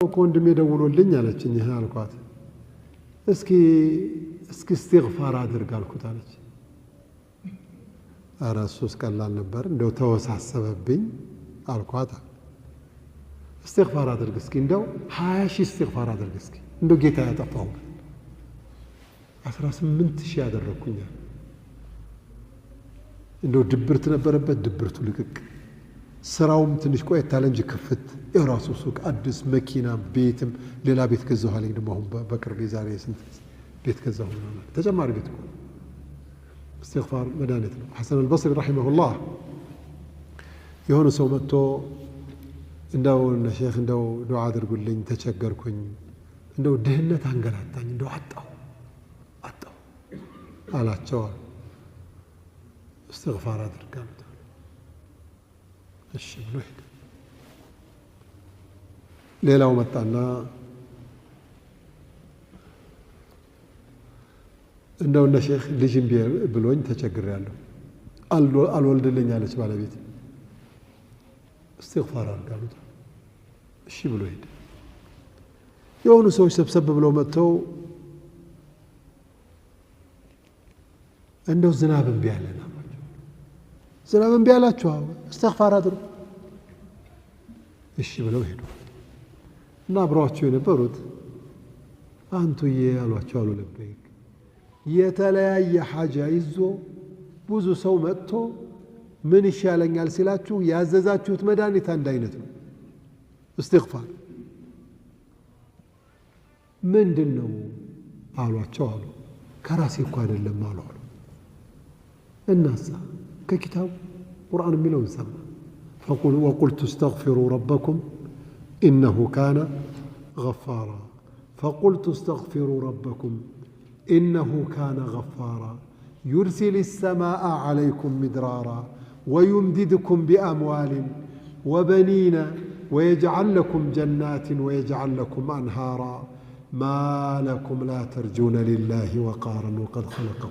ወንድሜ ደውሎልኝ አለችኝ አልኳት እስኪ استغفار አድርግ አልኩት አለች አራሱስ ቀላል ነበር እንደው ተወሳሰበብኝ አልኳት استغفار አድርግ እስኪ እንደው 20 ሺህ استغفار አድርግ እስኪ እንደው ጌታ ያጠፋው 18 ሺህ ያደረኩኝ እንደው ድብርት ነበረበት ድብርቱ ልቅቅ ስራውም ትንሽ ቆየት አለ እንጂ ክፍት የራሱ ሱቅ አዲስ መኪና ቤትም ሌላ ቤት ገዛው አለኝ ደግሞ አሁን በቅርብ ዛሬ ስንት ቤት ገዛው ነው ተጨማሪ ቤት እኮ استغفار መድኃኒት ነው ሐሰን አልበስሪ ረሂመሁላህ የሆነ ሰው መጥቶ እንደው ሼኽ እንደው ዱዓ አድርጉልኝ ተቸገርኩኝ እንደው ድህነት አንገላታኝ እንደው አጣው አላቸው استغفار አድርጋለሁ እሺ ብሎ ሄደ ሌላው መጣና እንደው ሼኽ ልጅም ብሎኝ ተቸግሬያለሁ አልወልድልኝ አለች ባለቤት استغفار አድርጋለሁ እሺ ብሎ ሄደ የሆኑ ሰዎች ሰብሰብ ብለው መጥተው እንደው ዝናብ እምቢ አለና ዝናብ እምቢ አላችሁ استغفار አድርጉ እሺ ብለው ሄዱ እና አብረዋቸው የነበሩት አንቱዬ ያሏቸው አሉ ለበይክ የተለያየ ሐጃ ይዞ ብዙ ሰው መጥቶ ምን ይሻለኛል ሲላችሁ ያዘዛችሁት መድኃኒት አንድ አይነት ነው استغفار ምንድነው አሏቸው አሉ ከራሴ እኮ አይደለም አሉ الناس ككتاب قرآن ملون سمع وقلت استغفروا ربكم إنه كان غفارا فقلت استغفروا ربكم إنه كان غفارا يرسل السماء عليكم مدرارا ويمددكم بأموال وبنين ويجعل لكم جنات ويجعل لكم أنهارا ما لكم لا ترجون لله وقارا وقد خلقكم